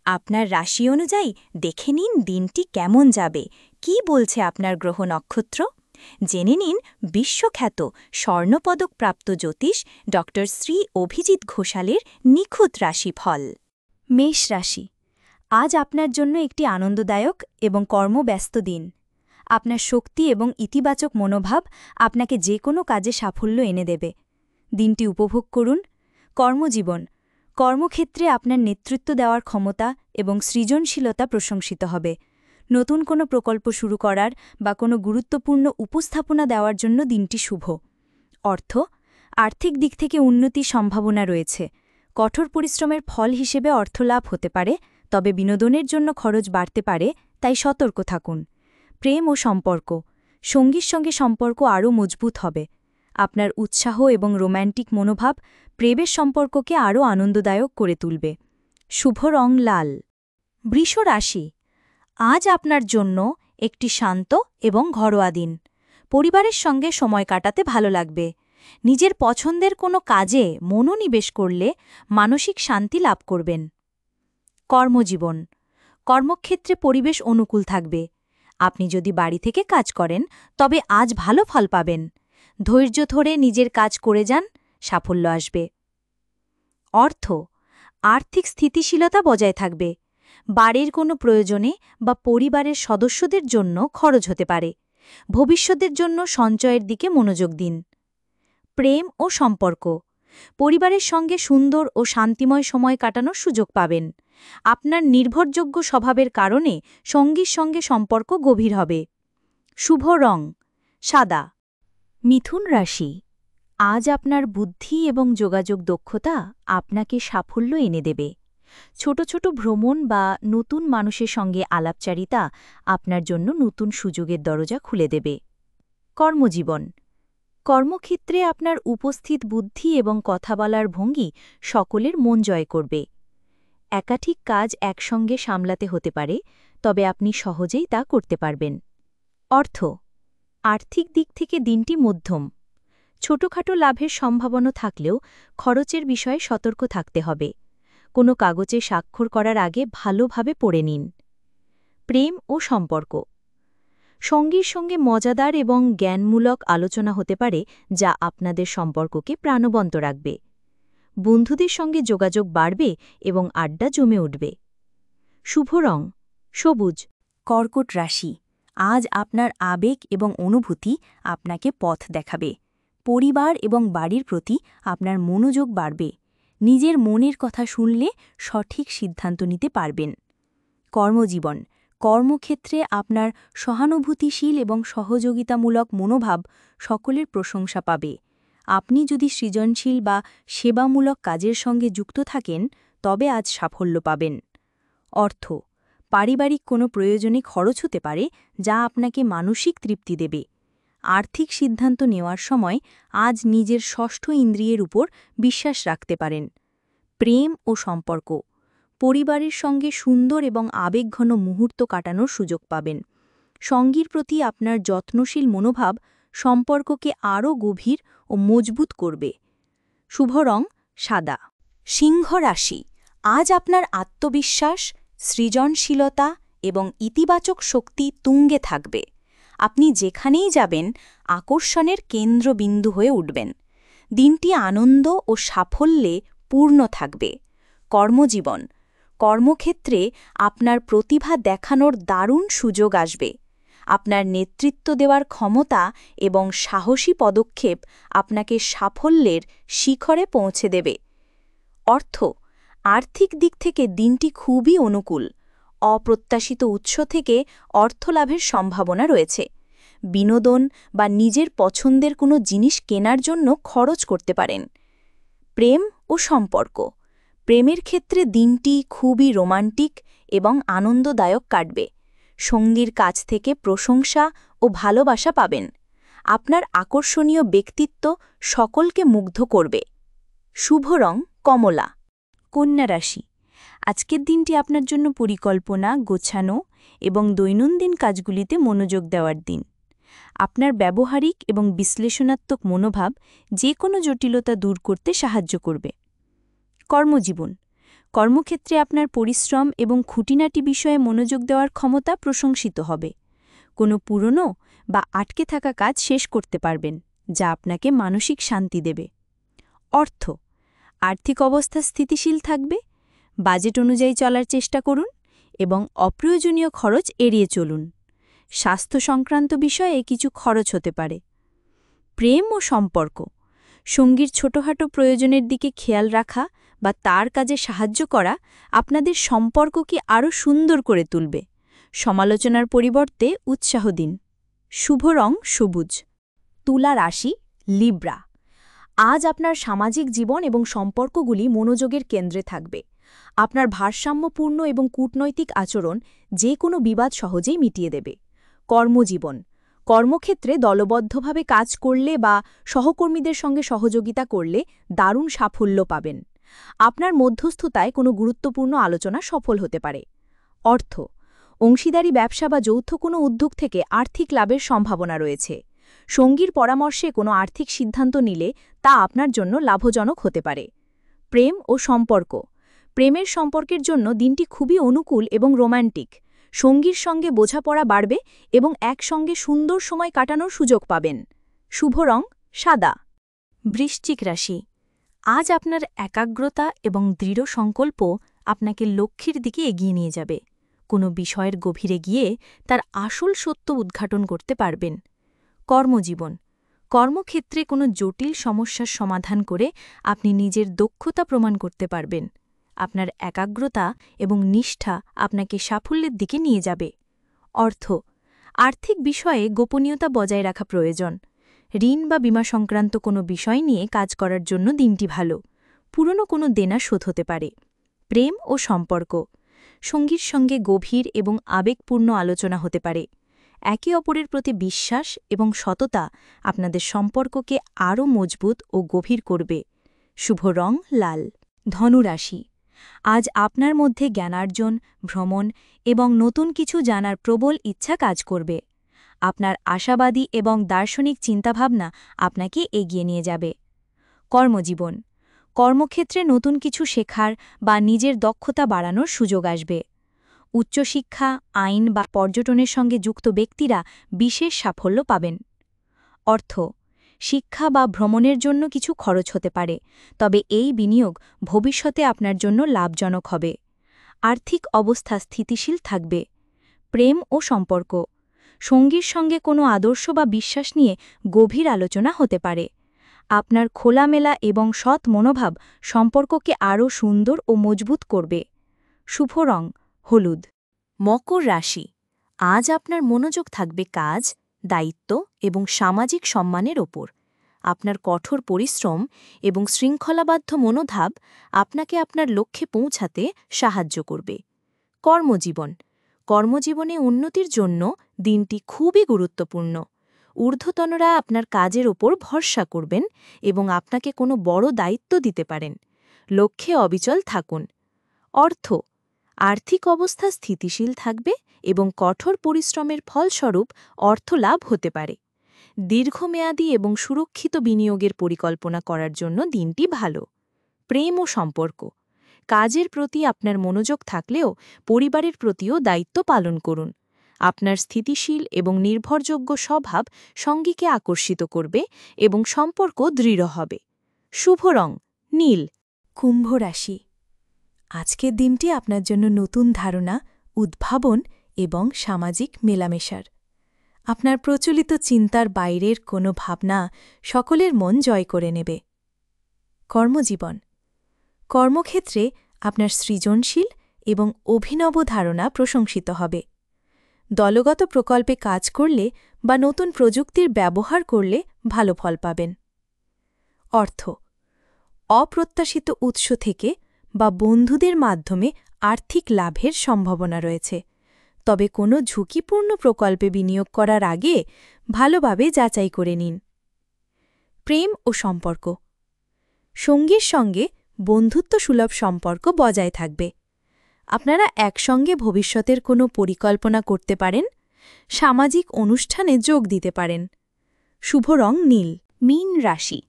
আপনার রাশি অনুযায়ী দেখে নিন দিনটি কেমন যাবে, কি বলছে আপনার গ্রহ নক্ষত্র। জেনে নিন বিশ্বখ্যাত স্বর্ণপদকপ্রাপ্ত জ্যোতিষ ড শ্রী অভিজিৎ ঘোষালের নিখুঁত রাশিফল। মেষ রাশি, আজ আপনার জন্য একটি আনন্দদায়ক এবং কর্মব্যস্ত দিন। আপনার শক্তি এবং ইতিবাচক মনোভাব আপনাকে যে কোনো কাজে সাফল্য এনে দেবে। দিনটি উপভোগ করুন। কর্মজীবন, কর্মক্ষেত্রে আপনার নেতৃত্ব দেওয়ার ক্ষমতা এবং সৃজনশীলতা প্রশংসিত হবে। নতুন কোনো প্রকল্প শুরু করার বা কোনো গুরুত্বপূর্ণ উপস্থাপনা দেওয়ার জন্য দিনটি শুভ। অর্থ, আর্থিক দিক থেকে উন্নতির সম্ভাবনা রয়েছে। কঠোর পরিশ্রমের ফল হিসেবে অর্থলাভ হতে পারে, তবে বিনোদনের জন্য খরচ বাড়তে পারে, তাই সতর্ক থাকুন। প্রেম ও সম্পর্ক, সঙ্গীর সঙ্গে সম্পর্ক আরও মজবুত হবে। আপনার উৎসাহ এবং রোম্যান্টিক মনোভাব প্রেমের সম্পর্ককে আরও আনন্দদায়ক করে তুলবে। শুভ রং লাল। বৃষ রাশি, আজ আপনার জন্য একটি শান্ত এবং ঘরোয়া দিন। পরিবারের সঙ্গে সময় কাটাতে ভালো লাগবে। নিজের পছন্দের কোনো কাজে মনোনিবেশ করলে মানসিক শান্তি লাভ করবেন। কর্মজীবন, কর্মক্ষেত্রে পরিবেশ অনুকূল থাকবে। আপনি যদি বাড়ি থেকে কাজ করেন তবে আজ ভালো ফল পাবেন। ধৈর্য ধরে নিজের কাজ করে যান, সাফল্য আসবে। অর্থ, আর্থিক স্থিতিশীলতা বজায় থাকবে। বাড়ির কোনো প্রয়োজনে বা পরিবারের সদস্যদের জন্য খরচ হতে পারে। ভবিষ্যতের জন্য সঞ্চয়ের দিকে মনোযোগ দিন। প্রেম ও সম্পর্ক, পরিবারের সঙ্গে সুন্দর ও শান্তিময় সময় কাটানোর সুযোগ পাবেন। আপনার নির্ভরযোগ্য স্বভাবের কারণে সঙ্গীর সঙ্গে সম্পর্ক গভীর হবে। শুভ রং সাদা। মিথুন রাশি, আজ আপনার বুদ্ধি এবং যোগাযোগ দক্ষতা আপনাকে সাফল্য এনে দেবে। ছোট ছোট ভ্রমণ বা নতুন মানুষের সঙ্গে আলাপচারিতা আপনার জন্য নতুন সুযোগের দরজা খুলে দেবে। কর্মজীবন, কর্মক্ষেত্রে আপনার উপস্থিত বুদ্ধি এবং কথা বলার ভঙ্গি সকলের মন জয় করবে। একাধিক কাজ একসঙ্গে সামলাতে হতে পারে, তবে আপনি সহজেই তা করতে পারবেন। অর্থ, আর্থিক দিক থেকে দিনটি মধ্যম। ছোটখাটো লাভের সম্ভাবনা থাকলেও খরচের বিষয়ে সতর্ক থাকতে হবে। কোনো কাগজে স্বাক্ষর করার আগে ভালোভাবে পড়ে নিন। প্রেম ও সম্পর্ক, সঙ্গীর সঙ্গে মজাদার এবং জ্ঞানমূলক আলোচনা হতে পারে, যা আপনাদের সম্পর্ককে প্রাণবন্ত রাখবে। বন্ধুদের সঙ্গে যোগাযোগ বাড়বে এবং আড্ডা জমে উঠবে। শুভ রং সবুজ। কর্কট রাশি, আজ আপনার আবেগ এবং অনুভূতি আপনাকে পথ দেখাবে। পরিবার এবং বাড়ির প্রতি আপনার মনোযোগ বাড়বে। নিজের মনের কথা শুনলে সঠিক সিদ্ধান্ত নিতে পারবেন। কর্মজীবন, কর্মক্ষেত্রে আপনার সহানুভূতিশীল এবং সহযোগিতামূলক মনোভাব সকলের প্রশংসা পাবে। আপনি যদি সৃজনশীল বা সেবামূলক কাজের সঙ্গে যুক্ত থাকেন তবে আজ সাফল্য পাবেন। অর্থ, পারিবারিক কোনো প্রয়োজনে খরচ হতে পারে, যা আপনাকে মানসিক তৃপ্তি দেবে। আর্থিক সিদ্ধান্ত নেওয়ার সময় আজ নিজের ষষ্ঠ ইন্দ্রিয়ের উপর বিশ্বাস রাখতে পারেন। প্রেম ও সম্পর্ক, পরিবারের সঙ্গে সুন্দর এবং আবেগঘন মুহূর্ত কাটানোর সুযোগ পাবেন। সঙ্গীর প্রতি আপনার যত্নশীল মনোভাব সম্পর্ককে আরও গভীর ও মজবুত করবে। শুভ রং সাদা। সিংহ রাশি, আজ আপনার আত্মবিশ্বাস, সৃজনশীলতা এবং ইতিবাচক শক্তি তুঙ্গে থাকবে। আপনি যেখানেই যাবেন আকর্ষণের কেন্দ্রবিন্দু হয়ে উঠবেন। দিনটি আনন্দ ও সাফল্যে পূর্ণ থাকবে। কর্মজীবন, কর্মক্ষেত্রে আপনার প্রতিভা দেখানোর দারুণ সুযোগ আসবে। আপনার নেতৃত্ব দেওয়ার ক্ষমতা এবং সাহসী পদক্ষেপ আপনাকে সাফল্যের শিখরে পৌঁছে দেবে। অর্থ, আর্থিক দিক থেকে দিনটি খুবই অনুকূল। অপ্রত্যাশিত উৎস থেকে অর্থলাভের সম্ভাবনা রয়েছে। বিনোদন বা নিজের পছন্দের কোনো জিনিস কেনার জন্য খরচ করতে পারেন। প্রেম ও সম্পর্ক, প্রেমের ক্ষেত্রে দিনটি খুবই রোমান্টিক এবং আনন্দদায়ক কাটবে। সঙ্গীর কাছ থেকে প্রশংসা ও ভালোবাসা পাবেন। আপনার আকর্ষণীয় ব্যক্তিত্ব সকলকে মুগ্ধ করবে। শুভ রং কমলা। কন্যা রাশি, আজকের দিনটি আপনার জন্য পরিকল্পনা, গোছানো এবং দৈনন্দিন কাজগুলিতে মনোযোগ দেওয়ার দিন। আপনার ব্যবহারিক এবং বিশ্লেষণাত্মক মনোভাব যে কোনো জটিলতা দূর করতে সাহায্য করবে। কর্মজীবন, কর্মক্ষেত্রে আপনার পরিশ্রম এবং খুঁটিনাটি বিষয়ে মনোযোগ দেওয়ার ক্ষমতা প্রশংসিত হবে। কোনো পুরনো বা আটকে থাকা কাজ শেষ করতে পারবেন, যা আপনাকে মানসিক শান্তি দেবে। অর্থ, আর্থিক অবস্থা স্থিতিশীল থাকবে, বাজেট অনুযায়ী চলার চেষ্টা করুন এবং অপ্রয়োজনীয় খরচ এড়িয়ে চলুন। স্বাস্থ্য সংক্রান্ত বিষয়ে কিছু খরচ হতে পারে। প্রেম ও সম্পর্ক, সঙ্গীর ছোটখাটো প্রয়োজনের দিকে খেয়াল রাখা বা তার কাজে সাহায্য করা আপনাদের সম্পর্ককে আরও সুন্দর করে তুলবে। সমালোচনার পরিবর্তে উৎসাহ দিন। শুভ রং সবুজ। তুলা রাশি, লিব্রা। আজ আপনার সামাজিক জীবন এবং সম্পর্কগুলি মনোযোগের কেন্দ্রে থাকবে। আপনার ভারসাম্যপূর্ণ এবং কূটনৈতিক আচরণ যে কোনো বিবাদ সহজেই মিটিয়ে দেবে। কর্মজীবন, কর্মক্ষেত্রে দলবদ্ধভাবে কাজ করলে বা সহকর্মীদের সঙ্গে সহযোগিতা করলে দারুণ সাফল্য পাবেন। আপনার মধ্যস্থতায় কোনো গুরুত্বপূর্ণ আলোচনা সফল হতে পারে। অর্থ, অংশীদারি ব্যবসা বা যৌথ কোনো উদ্যোগ থেকে আর্থিক লাভের সম্ভাবনা রয়েছে। সঙ্গীর পরামর্শে কোনো আর্থিক সিদ্ধান্ত নিলে তা আপনার জন্য লাভজনক হতে পারে। প্রেম ও সম্পর্ক, প্রেমের সম্পর্কের জন্য দিনটি খুবই অনুকূল এবং রোম্যান্টিক। সঙ্গীর সঙ্গে বোঝাপড়া বাড়বে এবং একসঙ্গে সুন্দর সময় কাটানোর সুযোগ পাবেন। শুভ রং সাদা। বৃশ্চিক রাশি, আজ আপনার একাগ্রতা এবং দৃঢ় সংকল্প আপনাকে লক্ষ্যের দিকে এগিয়ে নিয়ে যাবে। কোনো বিষয়ের গভীরে গিয়ে তার আসল সত্য উদ্ঘাটন করতে পারবেন। কর্মজীবন, কর্মক্ষেত্রে কোনো জটিল সমস্যার সমাধান করে আপনি নিজের দক্ষতা প্রমাণ করতে পারবেন। আপনার একাগ্রতা এবং নিষ্ঠা আপনাকে সাফল্যের দিকে নিয়ে যাবে। অর্থ, আর্থিক বিষয়ে গোপনীয়তা বজায় রাখা প্রয়োজন। ঋণ বা বীমা সংক্রান্ত কোনো বিষয় নিয়ে কাজ করার জন্য দিনটি ভালো। পুরনো কোনো দেনা শোধ হতে পারে। প্রেম ও সম্পর্ক, সঙ্গীর সঙ্গে গভীর এবং আবেগপূর্ণ আলোচনা হতে পারে। একে অপরের প্রতি বিশ্বাস এবং সততা আপনাদের সম্পর্ককে আরও মজবুত ও গভীর করবে। শুভ রং লাল। ধনুরাশি, আজ আপনার মধ্যে জ্ঞানার্জন, ভ্রমণ এবং নতুন কিছু জানার প্রবল ইচ্ছা কাজ করবে। আপনার আশাবাদী এবং দার্শনিক চিন্তাভাবনা আপনাকে এগিয়ে নিয়ে যাবে। কর্মজীবন, কর্মক্ষেত্রে নতুন কিছু শেখার বা নিজের দক্ষতা বাড়ানোর সুযোগ আসবে। উচ্চশিক্ষা, আইন বা পর্যটনের সঙ্গে যুক্ত ব্যক্তিরা বিশেষ সাফল্য পাবেন। অর্থ, শিক্ষা বা ভ্রমণের জন্য কিছু খরচ হতে পারে, তবে এই বিনিয়োগ ভবিষ্যতে আপনার জন্য লাভজনক হবে। আর্থিক অবস্থা স্থিতিশীল থাকবে। প্রেম ও সম্পর্ক, সঙ্গীর সঙ্গে কোনো আদর্শ বা বিশ্বাস নিয়ে গভীর আলোচনা হতে পারে। আপনার খোলামেলা এবং সৎ মনোভাব সম্পর্ককে আরও সুন্দর ও মজবুত করবে। শুভ রং হলুদ। মকর রাশি, আজ আপনার মনোযোগ থাকবে কাজ, দায়িত্ব এবং সামাজিক সম্মানের ওপর। আপনার কঠোর পরিশ্রম এবং শৃঙ্খলাবদ্ধ মনোভাব আপনাকে আপনার লক্ষ্যে পৌঁছাতে সাহায্য করবে। কর্মজীবন, কর্মজীবনে উন্নতির জন্য দিনটি খুবই গুরুত্বপূর্ণ। ঊর্ধ্বতনরা আপনার কাজের ওপর ভরসা করবেন এবং আপনাকে কোনো বড় দায়িত্ব দিতে পারেন। লক্ষ্যে অবিচল থাকুন। অর্থ, আর্থিক অবস্থা স্থিতিশীল থাকবে এবং কঠোর পরিশ্রমের ফলস্বরূপ অর্থলাভ হতে পারে। দীর্ঘমেয়াদী এবং সুরক্ষিত বিনিয়োগের পরিকল্পনা করার জন্য দিনটি ভালো। প্রেম ও সম্পর্ক, কাজের প্রতি আপনার মনোযোগ থাকলেও পরিবারের প্রতিও দায়িত্ব পালন করুন। আপনার স্থিতিশীল এবং নির্ভরযোগ্য স্বভাব সঙ্গীকে আকর্ষিত করবে এবং সম্পর্ক দৃঢ় হবে। শুভ রং নীল। কুম্ভ রাশি, আজকের দিনটি আপনার জন্য নতুন ধারণা, উদ্ভাবন এবং সামাজিক মেলামেশার। আপনার প্রচলিত চিন্তার বাইরের কোনো ভাবনা সকলের মন জয় করে নেবে। কর্মজীবন, কর্মক্ষেত্রে আপনার সৃজনশীল এবং অভিনব ধারণা প্রশংসিত হবে। দলগত প্রকল্পে কাজ করলে বা নতুন প্রযুক্তির ব্যবহার করলে ভালো ফল পাবেন। অর্থ, অপ্রত্যাশিত উৎস থেকে বা বন্ধুদের মাধ্যমে আর্থিক লাভের সম্ভাবনা রয়েছে, তবে কোনো ঝুঁকিপূর্ণ প্রকল্পে বিনিয়োগ করার আগে ভালোভাবে যাচাই করে নিন। প্রেম ও সম্পর্ক, সঙ্গীর সঙ্গে বন্ধুত্বসুলভ সম্পর্ক বজায় থাকবে। আপনারা একসঙ্গে ভবিষ্যতের কোনো পরিকল্পনা করতে পারেন, সামাজিক অনুষ্ঠানে যোগ দিতে পারেন। শুভ রং নীল। মীন রাশি,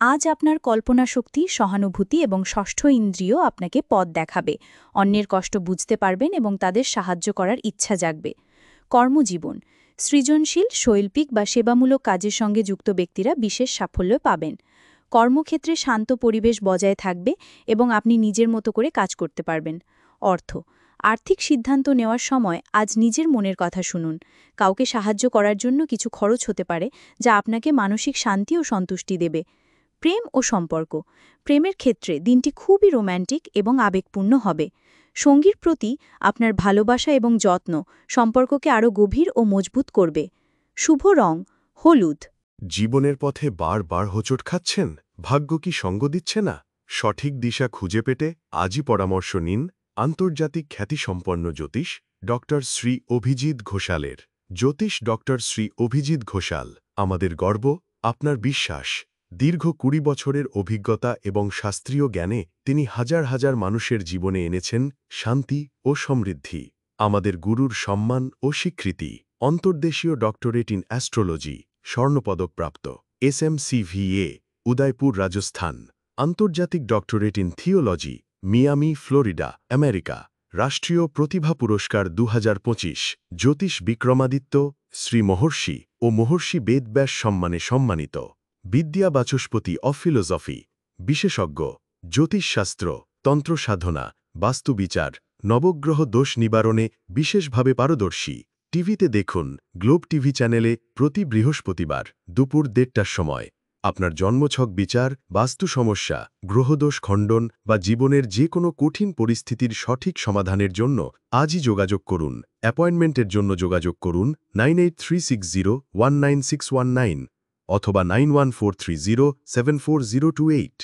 আজ আপনার কল্পনাশক্তি, সহানুভূতি এবং ষষ্ঠ ইন্দ্রিয় আপনাকে পথ দেখাবে। অন্যের কষ্ট বুঝতে পারবেন এবং তাদের সাহায্য করার ইচ্ছা জাগবে। কর্মজীবন সৃজনশীল, শৈল্পিক বা সেবামূলক কাজের সঙ্গে যুক্ত ব্যক্তিরা বিশেষ সাফল্য পাবেন। কর্মক্ষেত্রে শান্ত পরিবেশ বজায় থাকবে এবং আপনি নিজের মতো করে কাজ করতে পারবেন। অর্থ আর্থিক সিদ্ধান্ত নেওয়ার সময় আজ নিজের মনের কথা শুনুন। কাউকে সাহায্য করার জন্য কিছু খরচ হতে পারে, যা আপনাকে মানসিক শান্তি ও সন্তুষ্টি দেবে। প্রেম ও সম্পর্ক প্রেমের ক্ষেত্রে দিনটি খুবই রোম্যান্টিক এবং আবেগপূর্ণ হবে। সঙ্গীর প্রতি আপনার ভালোবাসা এবং যত্ন সম্পর্ককে আরও গভীর ও মজবুত করবে। শুভ রং হলুদ। জীবনের পথে বারবার হোঁচট খাচ্ছেন, ভাগ্য কি সঙ্গ দিচ্ছে না? সঠিক দিশা খুঁজে পেতে আজই পরামর্শ নিন আন্তর্জাতিক খ্যাতিসম্পন্ন জ্যোতিষ ডক্টর শ্রী অভিজিৎ ঘোষালের। জ্যোতিষ ডক্টর শ্রী অভিজিৎ ঘোষাল আমাদের গর্ব, আপনার বিশ্বাস। দীর্ঘ ২০ বছরের অভিজ্ঞতা এবং শাস্ত্রীয় জ্ঞানে তিনি হাজার হাজার মানুষের জীবনে এনেছেন শান্তি ও সমৃদ্ধি। আমাদের গুরুর সম্মান ও স্বীকৃতি। অন্তর্দেশীয় ডক্টরেট ইন অ্যাস্ট্রোলজি, স্বর্ণপদকপ্রাপ্ত, SMCVA, উদয়পুর, রাজস্থান। আন্তর্জাতিক doctorate in theology, Miami, Florida, America. রাষ্ট্রীয় প্রতিভা পুরস্কার ২০২৫, জ্যোতিষ বিক্রমাদিত্য, শ্রী মহর্ষি ও মহর্ষি বেদব্যাস সম্মানে সম্মানিত। বিদ্যা বাচস্পতি অফ ফিলোসফি, বিশেষজ্ঞ, জ্যোতিষশাস্ত্র, তন্ত্রসাধনা, বাস্তুবিচার, নবগ্রহ দোষ নিবারণে বিশেষভাবে পারদর্শী। টিভিতে দেখুন গ্লোব টিভি চ্যানেলে প্রতি বৃহস্পতিবার দুপুর ১:৩০টার সময়। আপনার জন্মছক বিচার, বাস্তু সমস্যা, গ্রহদোষ খণ্ডন বা জীবনের যে কোনো কঠিন পরিস্থিতির সঠিক সমাধানের জন্য আজই যোগাযোগ করুন। অ্যাপয়েন্টমেন্টের জন্য যোগাযোগ করুন 9836019619 অথবা 9143074028।